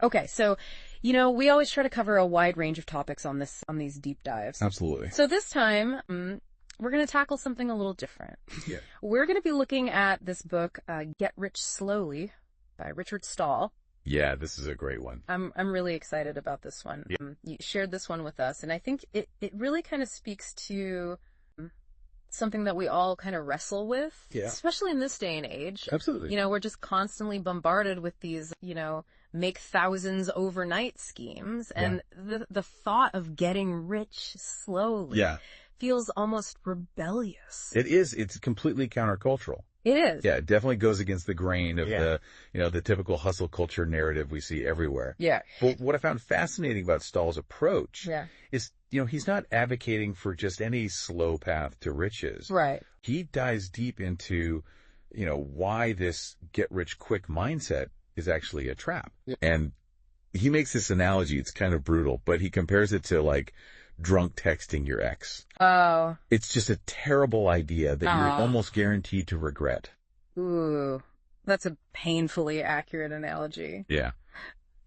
Okay, so, we always try to cover a wide range of topics on these deep dives. Absolutely. So this time, we're going to tackle something a little different. Yeah. We're going to be looking at this book, Get Rich Slowly by Richard Stahl. Yeah, this is a great one. I'm really excited about this one. Yeah. You shared this one with us, and I think it really kind of speaks to something that we all kind of wrestle with, especially in this day and age. Absolutely. We're just constantly bombarded with these, make thousands overnight schemes, and the thought of getting rich slowly feels almost rebellious. It is. It's completely countercultural. It is. Yeah, it definitely goes against the grain of the typical hustle culture narrative we see everywhere. Yeah. But what I found fascinating about Stahl's approach is, he's not advocating for just any slow path to riches. Right. He dives deep into, why this get rich quick mindset is actually a trap. Yeah. And he makes this analogy. It's kind of brutal, but he compares it to like drunk texting your ex. Oh. It's just a terrible idea that you're almost guaranteed to regret. Ooh, that's a painfully accurate analogy. Yeah.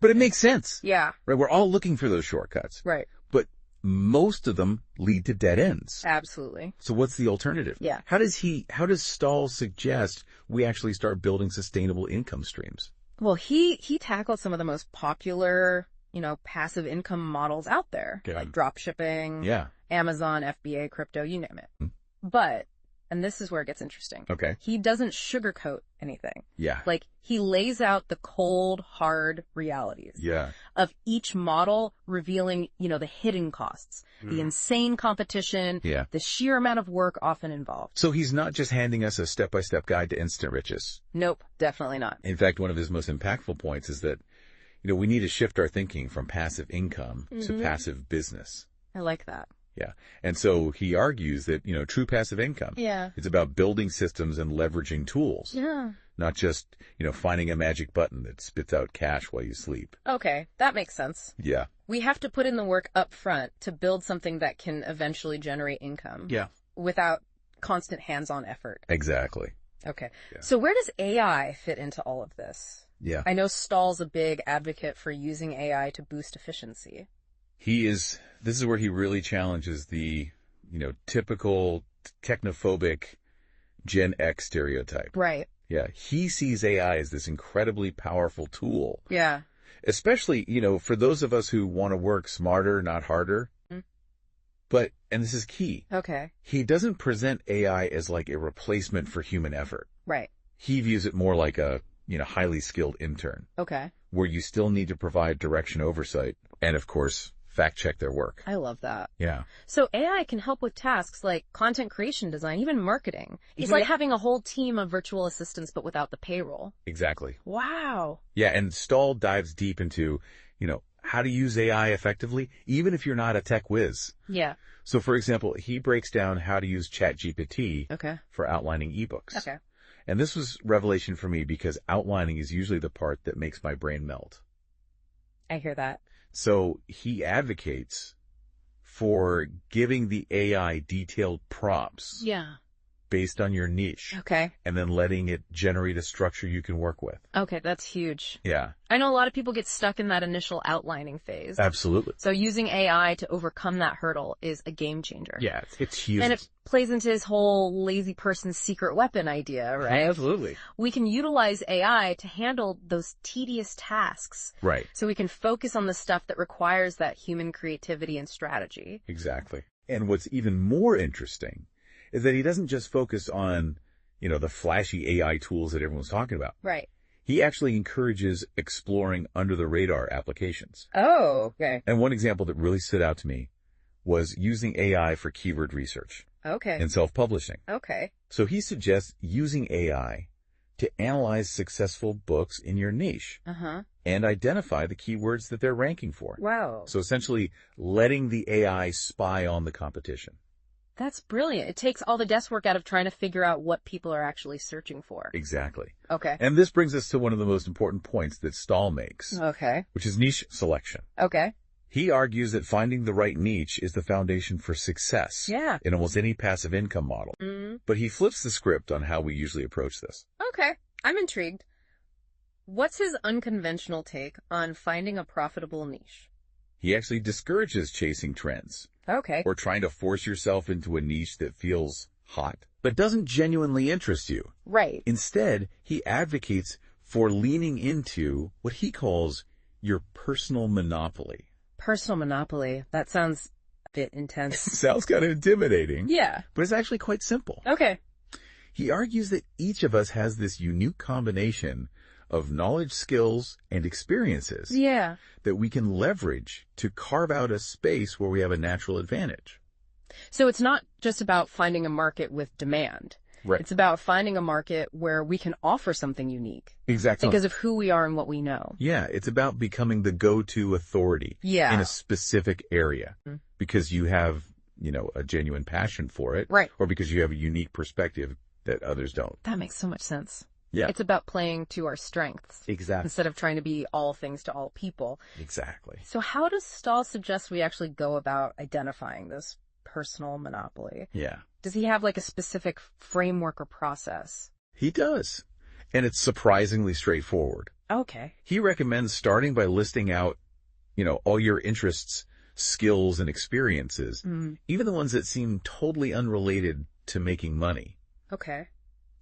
But it makes sense. Yeah. Right? We're all looking for those shortcuts. Right. But most of them lead to dead ends. Absolutely. So what's the alternative? Yeah. How does Stahl suggest we actually start building sustainable income streams? Well, he tackled some of the most popular, passive income models out there, like drop shipping, Amazon, FBA, crypto, you name it. But, and this is where it gets interesting. Okay. He doesn't sugarcoat anything. Yeah. Like, he lays out the cold, hard realities of each model, revealing, the hidden costs, the insane competition, the sheer amount of work often involved. So he's not just handing us a step-by-step guide to instant riches. Nope, definitely not. In fact, one of his most impactful points is that, we need to shift our thinking from passive income to passive business. I like that. Yeah. And so he argues that, true passive income is about building systems and leveraging tools. Yeah. Not just, finding a magic button that spits out cash while you sleep. Okay, that makes sense. Yeah. We have to put in the work up front to build something that can eventually generate income. Yeah. Without constant hands-on effort. Exactly. Okay. Yeah. So where does AI fit into all of this? Yeah. I know Stahl's a big advocate for using AI to boost efficiency. This is where he really challenges the, typical technophobic Gen X stereotype. Right. Yeah. He sees AI as this incredibly powerful tool. Yeah. Especially, for those of us who want to work smarter, not harder. But, and this is key. Okay. He doesn't present AI as like a replacement for human effort. Right. He views it more like a, highly skilled intern. Okay. Where you still need to provide direction oversight and, of course, fact check their work. I love that. Yeah. So AI can help with tasks like content creation, design, even marketing. It's like having a whole team of virtual assistants, but without the payroll. Exactly. Wow. Yeah. And Stahl dives deep into, how to use AI effectively, even if you're not a tech whiz. Yeah. So, for example, he breaks down how to use ChatGPT for outlining ebooks. Okay. And this was revelation for me because outlining is usually the part that makes my brain melt. I hear that. So he advocates for giving the AI detailed prompts. Yeah. Based on your niche. Okay. And then letting it generate a structure you can work with. Okay, that's huge. Yeah. I know a lot of people get stuck in that initial outlining phase. Absolutely. So using AI to overcome that hurdle is a game changer. Yeah, it's huge. And it plays into his whole lazy person's secret weapon idea, right? Absolutely. We can utilize AI to handle those tedious tasks. Right. So we can focus on the stuff that requires that human creativity and strategy. Exactly. And what's even more interesting is that he doesn't just focus on, the flashy AI tools that everyone's talking about. Right. He actually encourages exploring under-the-radar applications. Oh, okay. And one example that really stood out to me was using AI for keyword research. Okay. And self-publishing. Okay. So he suggests using AI to analyze successful books in your niche. And identify the keywords that they're ranking for. Wow. So essentially letting the AI spy on the competition. That's brilliant. It takes all the guesswork out of trying to figure out what people are actually searching for. Exactly. Okay. And this brings us to one of the most important points that Stahl makes. Okay. Which is niche selection. Okay. He argues that finding the right niche is the foundation for success. Yeah. In almost any passive income model. But he flips the script on how we usually approach this. Okay. I'm intrigued. What's his unconventional take on finding a profitable niche? He actually discourages chasing trends. Okay. Or trying to force yourself into a niche that feels hot, but doesn't genuinely interest you. Right. Instead, he advocates for leaning into what he calls your personal monopoly. Personal monopoly. That sounds a bit intense. Sounds kind of intimidating. Yeah. But it's actually quite simple. Okay. He argues that each of us has this unique combination of knowledge, skills, and experiences that we can leverage to carve out a space where we have a natural advantage. So it's not just about finding a market with demand. Right. It's about finding a market where we can offer something unique. Exactly. Because of who we are and what we know. Yeah, it's about becoming the go-to authority in a specific area because you have, a genuine passion for it. Right. Or because you have a unique perspective that others don't. That makes so much sense. Yeah. It's about playing to our strengths. Exactly. Instead of trying to be all things to all people. Exactly. So how does Stahl suggest we actually go about identifying this personal monopoly? Yeah. Does he have like a specific framework or process? He does. And it's surprisingly straightforward. Okay. He recommends starting by listing out, all your interests, skills, and experiences, even the ones that seem totally unrelated to making money. Okay.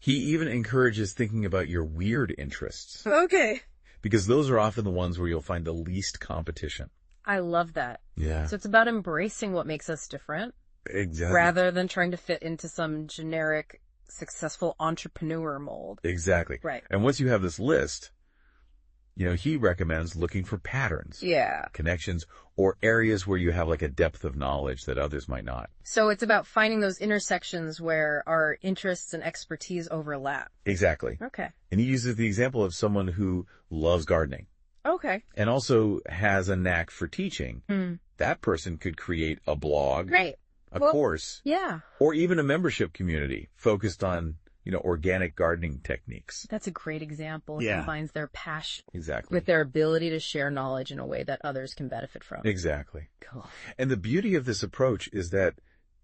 He even encourages thinking about your weird interests. Okay. Because those are often the ones where you'll find the least competition. I love that. Yeah. So it's about embracing what makes us different. Exactly. Rather than trying to fit into some generic, successful entrepreneur mold. Exactly. Right. And once you have this list, he recommends looking for patterns. Yeah. Connections, or areas where you have like a depth of knowledge that others might not. So it's about finding those intersections where our interests and expertise overlap. Exactly. Okay. And he uses the example of someone who loves gardening. Okay. And also has a knack for teaching. That person could create a blog. Right. A course. Yeah. Or even a membership community focused on, organic gardening techniques. That's a great example. Yeah. It combines their passion Exactly. with their ability to share knowledge in a way that others can benefit from. Exactly. Cool. And the beauty of this approach is that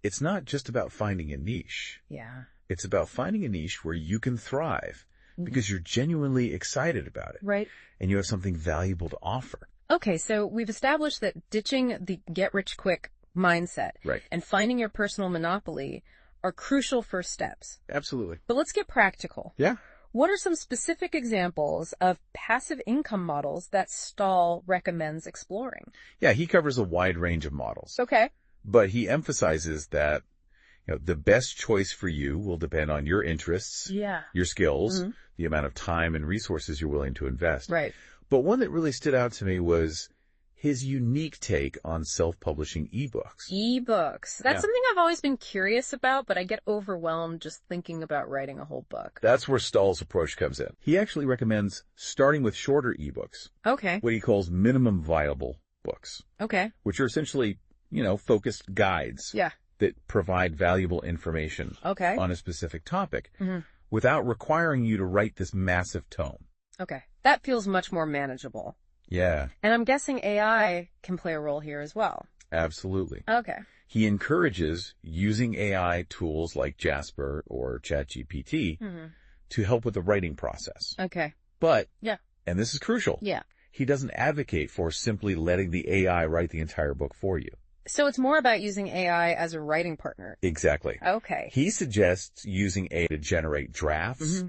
it's not just about finding a niche. Yeah. It's about finding a niche where you can thrive because you're genuinely excited about it. Right. And you have something valuable to offer. Okay, so we've established that ditching the get-rich-quick mindset and finding your personal monopoly are crucial first steps. Absolutely. But let's get practical. Yeah. What are some specific examples of passive income models that Stahl recommends exploring? Yeah, he covers a wide range of models. Okay. But he emphasizes that the best choice for you will depend on your interests, your skills, the amount of time and resources you're willing to invest. Right. But one that really stood out to me was his unique take on self-publishing ebooks. Ebooks. That's something I've always been curious about, but I get overwhelmed just thinking about writing a whole book. That's where Stahl's approach comes in. He actually recommends starting with shorter ebooks. Okay. What he calls minimum viable books. Okay. Which are essentially, focused guides. Yeah. That provide valuable information on a specific topic without requiring you to write this massive tome. Okay. That feels much more manageable. Yeah. And I'm guessing AI can play a role here as well. Absolutely. Okay. He encourages using AI tools like Jasper or ChatGPT to help with the writing process. Okay. But, and this is crucial, he doesn't advocate for simply letting the AI write the entire book for you. So it's more about using AI as a writing partner. Exactly. Okay. He suggests using AI to generate drafts,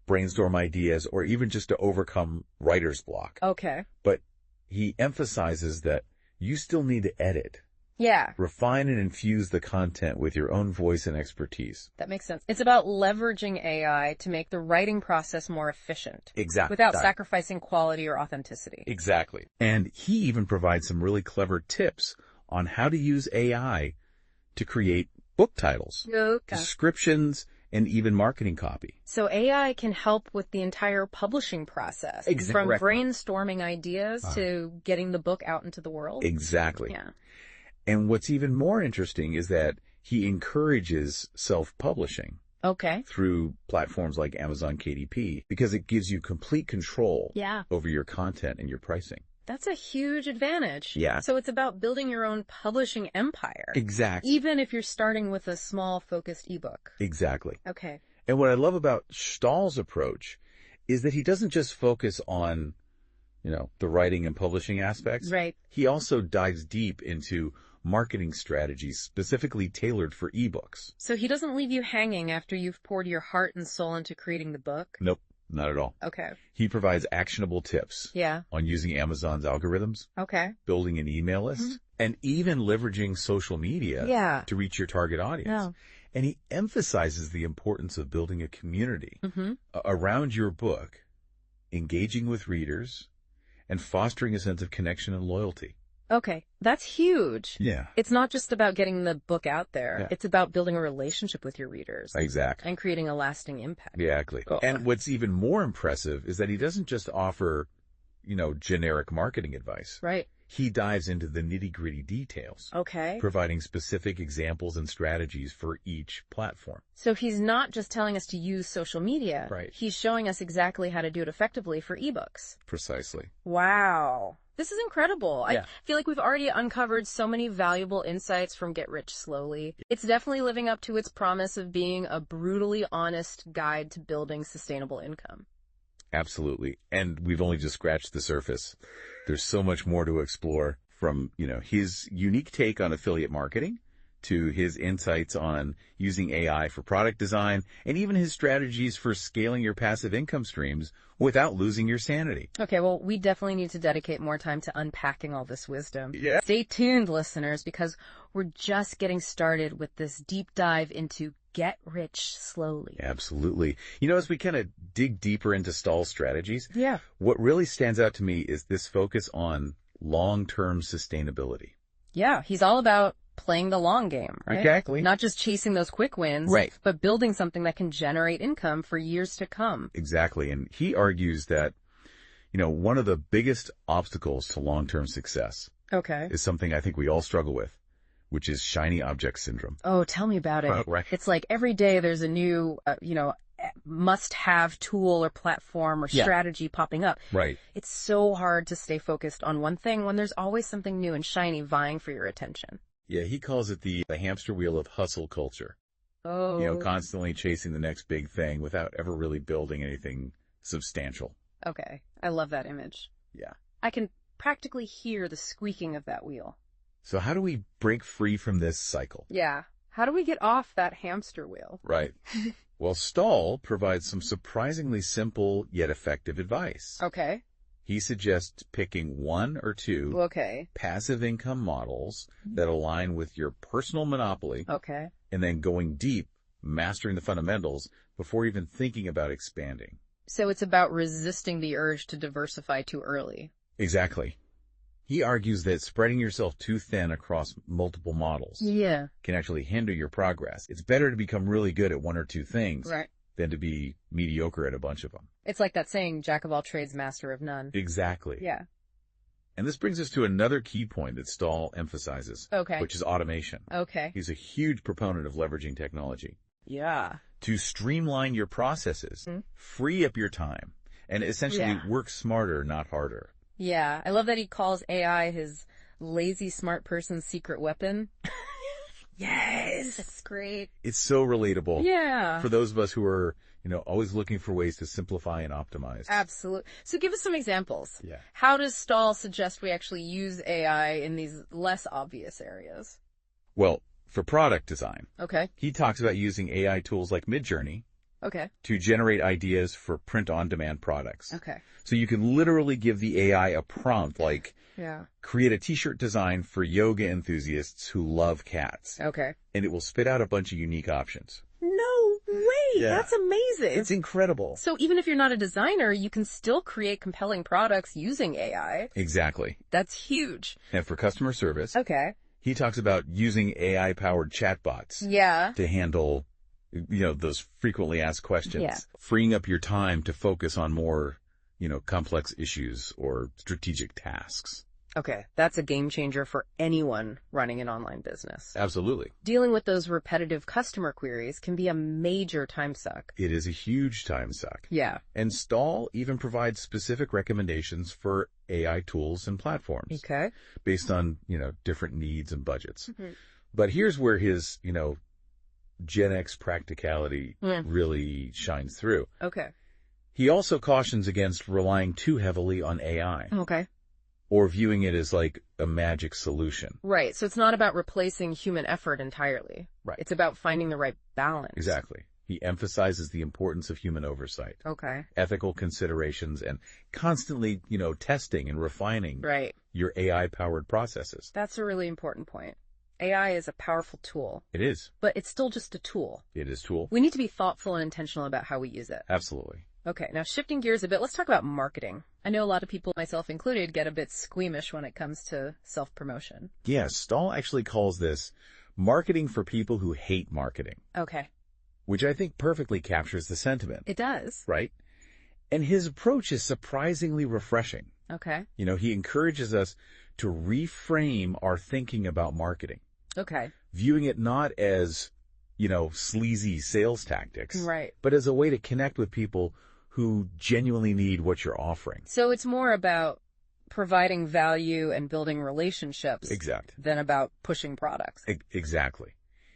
brainstorm ideas, or even just to overcome writer's block. Okay. But he emphasizes that you still need to edit. Yeah. Refine and infuse the content with your own voice and expertise. That makes sense. It's about leveraging AI to make the writing process more efficient. Exactly. Without sacrificing quality or authenticity. Exactly. And he even provides some really clever tips on how to use AI to create book titles, descriptions, and even marketing copy. So AI can help with the entire publishing process. From brainstorming ideas to getting the book out into the world. Exactly. Yeah. And what's even more interesting is that he encourages self-publishing. Okay. Through platforms like Amazon KDP because it gives you complete control over your content and your pricing. That's a huge advantage. Yeah. So it's about building your own publishing empire. Exactly. Even if you're starting with a small, focused ebook. Exactly. Okay. And what I love about Stahl's approach is that he doesn't just focus on, the writing and publishing aspects. Right. He also dives deep into marketing strategies specifically tailored for ebooks. So he doesn't leave you hanging after you've poured your heart and soul into creating the book? Nope, not at all. Okay. He provides actionable tips on using Amazon's algorithms, building an email list, and even leveraging social media to reach your target audience. And he emphasizes the importance of building a community around your book, engaging with readers, and fostering a sense of connection and loyalty. Okay, that's huge. Yeah. It's not just about getting the book out there. Yeah. It's about building a relationship with your readers. Exactly. And creating a lasting impact. Exactly. And what's even more impressive is that he doesn't just offer, generic marketing advice. Right. He dives into the nitty-gritty details. Okay. Providing specific examples and strategies for each platform. So he's not just telling us to use social media. Right. He's showing us exactly how to do it effectively for ebooks. Precisely. Wow. This is incredible. Yeah. I feel like we've already uncovered so many valuable insights from Get Rich Slowly. It's definitely living up to its promise of being a brutally honest guide to building sustainable income. Absolutely. And we've only just scratched the surface. There's so much more to explore, from, his unique take on affiliate marketing to his insights on using AI for product design, and even his strategies for scaling your passive income streams without losing your sanity. Okay, well, we definitely need to dedicate more time to unpacking all this wisdom. Yeah. Stay tuned, listeners, because we're just getting started with this deep dive into Get Rich Slowly. Absolutely. As we kind of dig deeper into Stahl's strategies, what really stands out to me is this focus on long-term sustainability. Yeah, he's all about playing the long game, right? Exactly. Not just chasing those quick wins, right, but building something that can generate income for years to come. Exactly. And he argues that, one of the biggest obstacles to long-term success is something I think we all struggle with, which is shiny object syndrome. Oh, tell me about it. Right. It's like every day there's a new, must-have tool or platform or strategy popping up. Right. It's so hard to stay focused on one thing when there's always something new and shiny vying for your attention. Yeah, he calls it the hamster wheel of hustle culture. Oh. Constantly chasing the next big thing without ever really building anything substantial. Okay. I love that image. Yeah. I can practically hear the squeaking of that wheel. So how do we break free from this cycle? Yeah. How do we get off that hamster wheel? Right. Well, Stahl provides some surprisingly simple yet effective advice. Okay. He suggests picking one or two passive income models that align with your personal monopoly. Okay. And then going deep, mastering the fundamentals before even thinking about expanding. So it's about resisting the urge to diversify too early. Exactly. He argues that spreading yourself too thin across multiple models can actually hinder your progress. It's better to become really good at one or two things than to be mediocre at a bunch of them. It's like that saying, jack of all trades, master of none. Exactly. Yeah. And this brings us to another key point that Stahl emphasizes, which is automation. Okay. He's a huge proponent of leveraging technology. Yeah. To streamline your processes, free up your time, and essentially work smarter, not harder. Yeah. I love that he calls AI his lazy smart person's secret weapon. Yes. That's great. It's so relatable. Yeah. For those of us who are, always looking for ways to simplify and optimize. Absolutely. So give us some examples. Yeah. How does Stahl suggest we actually use AI in these less obvious areas? Well, for product design. Okay. He talks about using AI tools like Midjourney. Okay. To generate ideas for print-on-demand products. Okay. So you can literally give the AI a prompt like, create a t-shirt design for yoga enthusiasts who love cats. Okay. And it will spit out a bunch of unique options. No way! Yeah. That's amazing. It's incredible. So even if you're not a designer, you can still create compelling products using AI. Exactly. That's huge. And for customer service. Okay. He talks about using AI-powered chatbots. Yeah. To handle those frequently asked questions, freeing up your time to focus on more, complex issues or strategic tasks. Okay. That's a game changer for anyone running an online business. Absolutely. Dealing with those repetitive customer queries can be a major time suck. It is a huge time suck. Yeah. And Stahl even provides specific recommendations for AI tools and platforms. Okay. Based on, different needs and budgets. Mm-hmm. But here's where his, Gen X practicality really shines through. Okay. He also cautions against relying too heavily on AI. Okay. Or viewing it as like a magic solution. Right. So it's not about replacing human effort entirely. Right. It's about finding the right balance. Exactly. He emphasizes the importance of human oversight. Okay. Ethical considerations and constantly, testing and refining your AI-powered processes. That's a really important point. AI is a powerful tool. It is. But it's still just a tool. It is a tool. We need to be thoughtful and intentional about how we use it. Absolutely. Okay, now shifting gears a bit, let's talk about marketing. I know a lot of people, myself included, get a bit squeamish when it comes to self-promotion. Yes, Stahl actually calls this marketing for people who hate marketing. Okay. Which I think perfectly captures the sentiment. It does. Right? And his approach is surprisingly refreshing. Okay. He encourages us to reframe our thinking about marketing. Okay. Viewing it not as, sleazy sales tactics. Right. But as a way to connect with people who genuinely need what you're offering. So it's more about providing value and building relationships. Exactly. Than about pushing products. Exactly.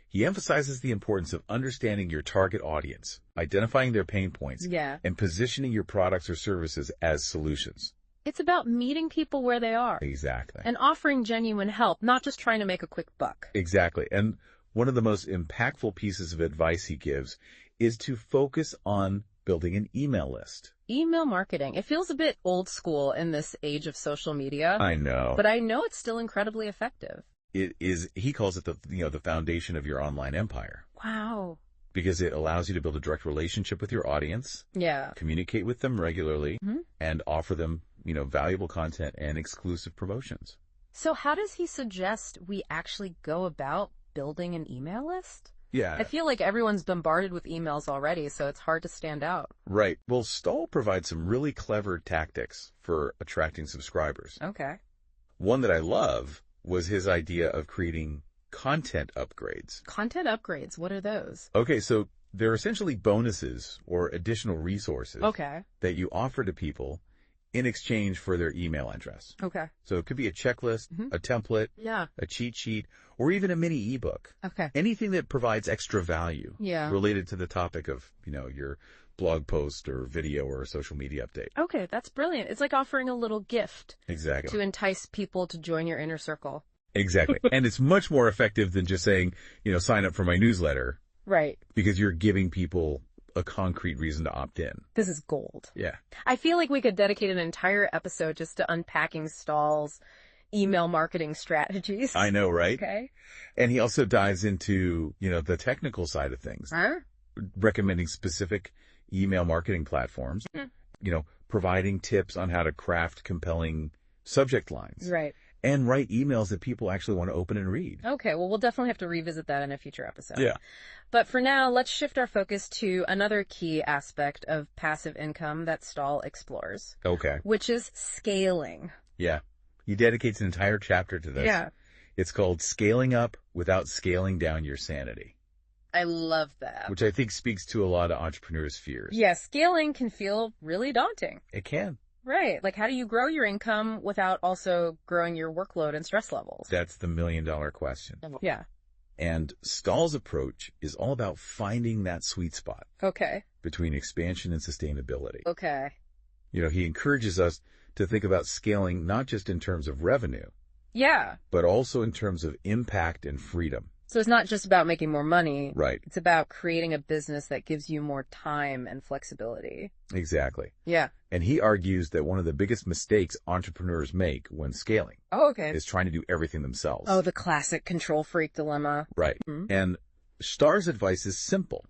He emphasizes the importance of understanding your target audience, identifying their pain points, and positioning your products or services as solutions. It's about meeting people where they are. Exactly. And offering genuine help, not just trying to make a quick buck. Exactly. And one of the most impactful pieces of advice he gives is to focus on building an email list. Email marketing. It feels a bit old school in this age of social media. I know. But I know it's still incredibly effective. It is, he calls it the foundation of your online empire. Wow. Because it allows you to build a direct relationship with your audience. Yeah. Communicate with them regularly and offer them, valuable content and exclusive promotions. So how does he suggest we actually go about building an email list? Yeah. I feel like everyone's bombarded with emails already, so it's hard to stand out. Right. Well, Stahl provides some really clever tactics for attracting subscribers. Okay. One that I love was his idea of creating content upgrades. Content upgrades? What are those? Okay, so they're essentially bonuses or additional resources that you offer to people in exchange for their email address. Okay. So it could be a checklist, a template, a cheat sheet, or even a mini ebook. Okay. Anything that provides extra value related to the topic of, your blog post or video or social media update. Okay, that's brilliant. It's like offering a little gift. Exactly. To entice people to join your inner circle. Exactly. And it's much more effective than just saying, sign up for my newsletter. Right. Because you're giving people a concrete reason to opt in. This is gold. Yeah. I feel like we could dedicate an entire episode just to unpacking Stahl's email marketing strategies. I know, right? Okay. And he also dives into, the technical side of things. Recommending specific email marketing platforms. Providing tips on how to craft compelling subject lines. Right. And write emails that people actually want to open and read. Okay, well, we'll definitely have to revisit that in a future episode. Yeah. But for now, let's shift our focus to another key aspect of passive income that Stahl explores. Okay. Which is scaling. Yeah. He dedicates an entire chapter to this. Yeah. It's called Scaling Up Without Scaling Down Your Sanity. I love that. Which I think speaks to a lot of entrepreneurs' fears. Yeah, scaling can feel really daunting. It can. Right. Like, how do you grow your income without also growing your workload and stress levels? That's the million-dollar question. Yeah. And Stahl's approach is all about finding that sweet spot. Okay. Between expansion and sustainability. Okay. He encourages us to think about scaling not just in terms of revenue. Yeah. But also in terms of impact and freedom. So it's not just about making more money. Right. It's about creating a business that gives you more time and flexibility. Exactly. Yeah. And he argues that one of the biggest mistakes entrepreneurs make when scaling is trying to do everything themselves. Oh, the classic control freak dilemma. Right. Mm-hmm. And Stahl's advice is simple.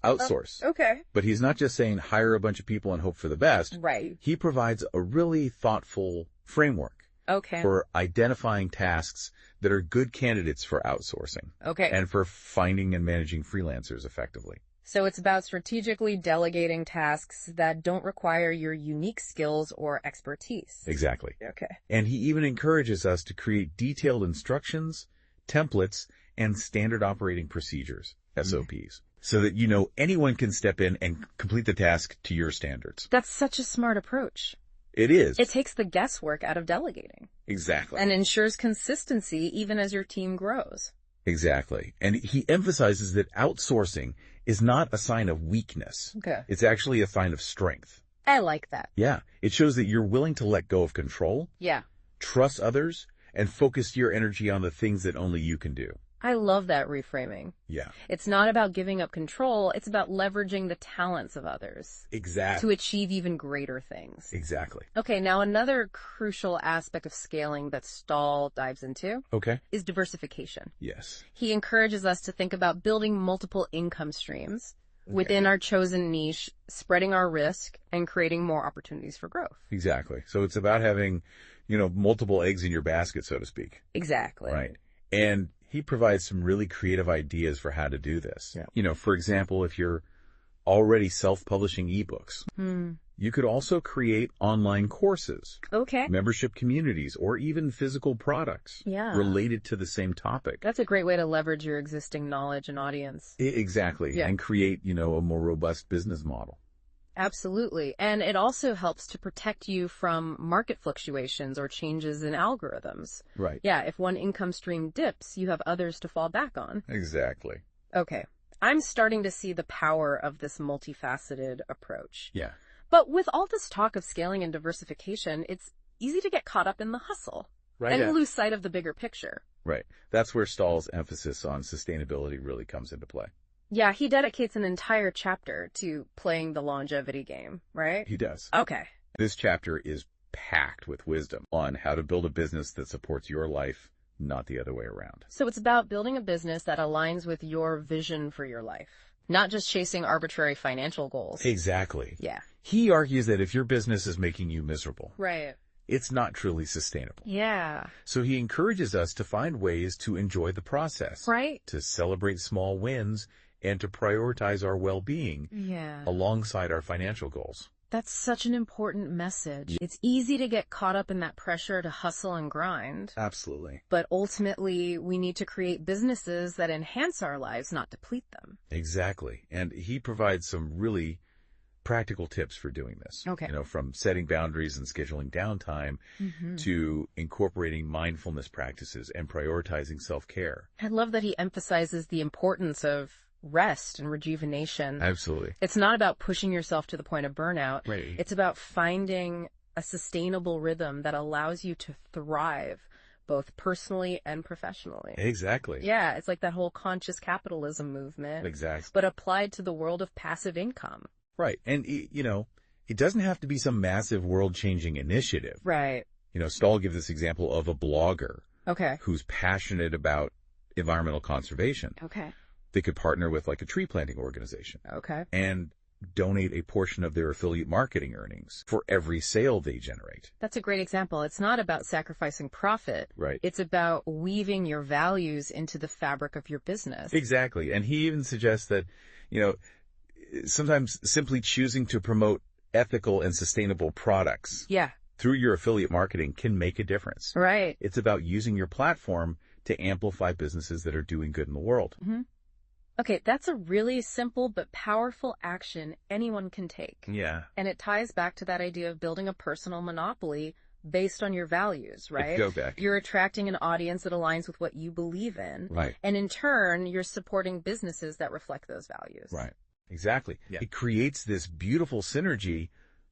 Outsource. Okay. But he's not just saying hire a bunch of people and hope for the best. Right. He provides a really thoughtful framework. Okay. For identifying tasks that are good candidates for outsourcing. Okay. And for finding and managing freelancers effectively. So it's about strategically delegating tasks that don't require your unique skills or expertise. Exactly. Okay. And he even encourages us to create detailed instructions, templates, and standard operating procedures, SOPs, so that anyone can step in and complete the task to your standards. That's such a smart approach. It is. It takes the guesswork out of delegating. Exactly. And ensures consistency even as your team grows. Exactly. And he emphasizes that outsourcing is not a sign of weakness. Okay. It's actually a sign of strength. I like that. Yeah. It shows that you're willing to let go of control. Yeah. Trust others, and focus your energy on the things that only you can do. I love that reframing. Yeah. It's not about giving up control. It's about leveraging the talents of others. Exactly. To achieve even greater things. Exactly. Okay, now another crucial aspect of scaling that Stahl dives into is diversification. Yes. He encourages us to think about building multiple income streams within our chosen niche, spreading our risk, and creating more opportunities for growth. Exactly. So it's about having, multiple eggs in your basket, so to speak. Exactly. Right. And he provides some really creative ideas for how to do this. Yeah. For example, if you're already self-publishing ebooks, you could also create online courses, membership communities, or even physical products related to the same topic. That's a great way to leverage your existing knowledge and audience. Exactly. Yeah. And create, a more robust business model. Absolutely. And it also helps to protect you from market fluctuations or changes in algorithms. Right. Yeah, if one income stream dips, you have others to fall back on. Exactly. Okay. I'm starting to see the power of this multifaceted approach. Yeah. But with all this talk of scaling and diversification, it's easy to get caught up in the hustle and lose sight of the bigger picture. Right. That's where Stahl's emphasis on sustainability really comes into play. Yeah, he dedicates an entire chapter to playing the longevity game, right? He does. Okay. This chapter is packed with wisdom on how to build a business that supports your life, not the other way around. So it's about building a business that aligns with your vision for your life, not just chasing arbitrary financial goals. Exactly. Yeah. He argues that if your business is making you miserable, it's not truly sustainable. Yeah. So he encourages us to find ways to enjoy the process. Right. To celebrate small wins and to prioritize our well-being alongside our financial goals. That's such an important message. It's easy to get caught up in that pressure to hustle and grind. Absolutely. But ultimately, we need to create businesses that enhance our lives, not deplete them. Exactly. And he provides some really practical tips for doing this. Okay. From setting boundaries and scheduling downtime to incorporating mindfulness practices and prioritizing self-care. I love that he emphasizes the importance of rest and rejuvenation. Absolutely. It's not about pushing yourself to the point of burnout. Right. It's about finding a sustainable rhythm that allows you to thrive both personally and professionally. Exactly. Yeah, it's like that whole conscious capitalism movement. Exactly. But applied to the world of passive income. Right. And, it doesn't have to be some massive world-changing initiative. Right. Stahl gives this example of a blogger who's passionate about environmental conservation. Okay. They could partner with like a tree planting organization. Okay. And donate a portion of their affiliate marketing earnings for every sale they generate. That's a great example. It's not about sacrificing profit. Right. It's about weaving your values into the fabric of your business. Exactly. And he even suggests that, sometimes simply choosing to promote ethical and sustainable products through your affiliate marketing can make a difference. Right. It's about using your platform to amplify businesses that are doing good in the world. Mm-hmm. Okay, that's a really simple but powerful action anyone can take. Yeah. And it ties back to that idea of building a personal monopoly based on your values, right? Go back. You're attracting an audience that aligns with what you believe in. Right. And in turn, you're supporting businesses that reflect those values. Right. Exactly. Yeah. It creates this beautiful synergy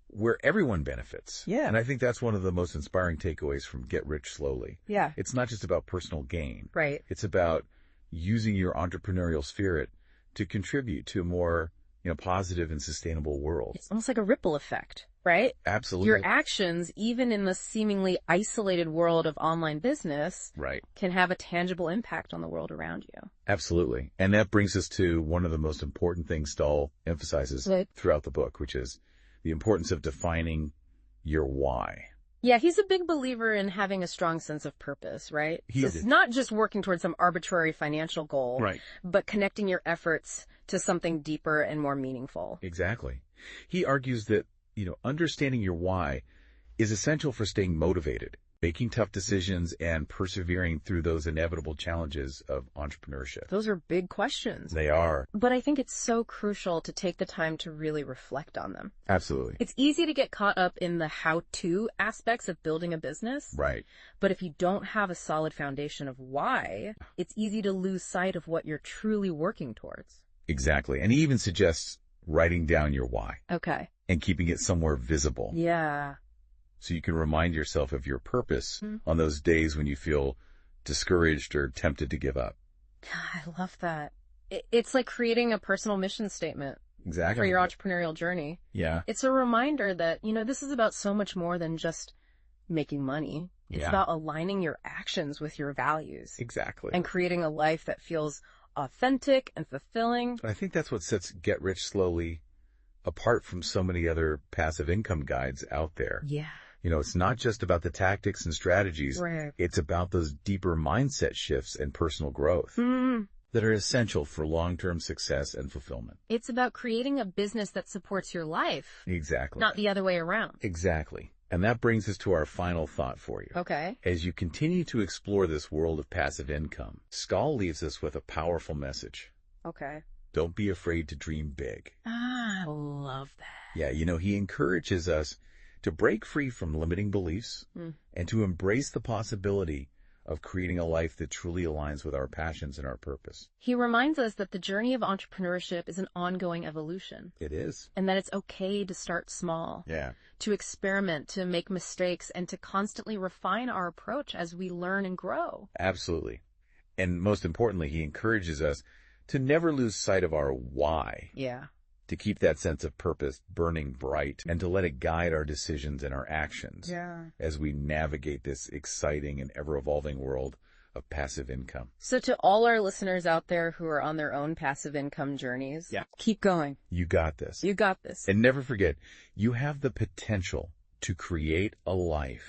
where everyone benefits. Yeah. And I think that's one of the most inspiring takeaways from Get Rich Slowly. Yeah. It's not just about personal gain. Right. It's about using your entrepreneurial spirit to contribute to a more, positive and sustainable world. It's almost like a ripple effect, right? Absolutely. Your actions, even in the seemingly isolated world of online business, Right. can have a tangible impact on the world around you. Absolutely. And that brings us to one of the most important things Stahl emphasizes Right. throughout the book, which is the importance of defining your why. Yeah, he's a big believer in having a strong sense of purpose, right? It's not just working towards some arbitrary financial goal, Right. but connecting your efforts to something deeper and more meaningful. Exactly. He argues that, understanding your why is essential for staying motivated, making tough decisions, and persevering through those inevitable challenges of entrepreneurship. Those are big questions. They are. But I think it's so crucial to take the time to really reflect on them. Absolutely. It's easy to get caught up in the how-to aspects of building a business. Right. But if you don't have a solid foundation of why, it's easy to lose sight of what you're truly working towards. Exactly. And he even suggests writing down your why. Okay. and keeping it somewhere visible. Yeah. So you can remind yourself of your purpose on those days when you feel discouraged or tempted to give up. I love that. It's like creating a personal mission statement. Exactly. For your entrepreneurial journey. Yeah. It's a reminder that, this is about so much more than just making money. It's about aligning your actions with your values. Exactly. And creating a life that feels authentic and fulfilling. I think that's what sets Get Rich Slowly apart from so many other passive income guides out there. Yeah. It's not just about the tactics and strategies. Right. It's about those deeper mindset shifts and personal growth that are essential for long-term success and fulfillment. It's about creating a business that supports your life. Exactly. Not the other way around. Exactly. And that brings us to our final thought for you. Okay. As you continue to explore this world of passive income, Stahl leaves us with a powerful message. Okay. Don't be afraid to dream big. I love that. Yeah, he encourages us to break free from limiting beliefs and to embrace the possibility of creating a life that truly aligns with our passions and our purpose. He reminds us that the journey of entrepreneurship is an ongoing evolution. It is. And that it's okay to start small. Yeah. To experiment, to make mistakes, and to constantly refine our approach as we learn and grow. Absolutely. And most importantly, he encourages us to never lose sight of our why. Yeah. To keep that sense of purpose burning bright and to let it guide our decisions and our actions as we navigate this exciting and ever-evolving world of passive income. So to all our listeners out there who are on their own passive income journeys, keep going. You got this. You got this. And never forget, you have the potential to create a life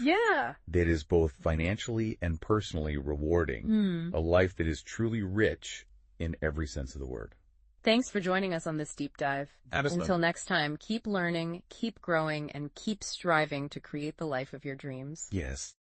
that is both financially and personally rewarding, a life that is truly rich in every sense of the word. Thanks for joining us on this deep dive. Absolutely. Until next time, keep learning, keep growing, and keep striving to create the life of your dreams. Yes.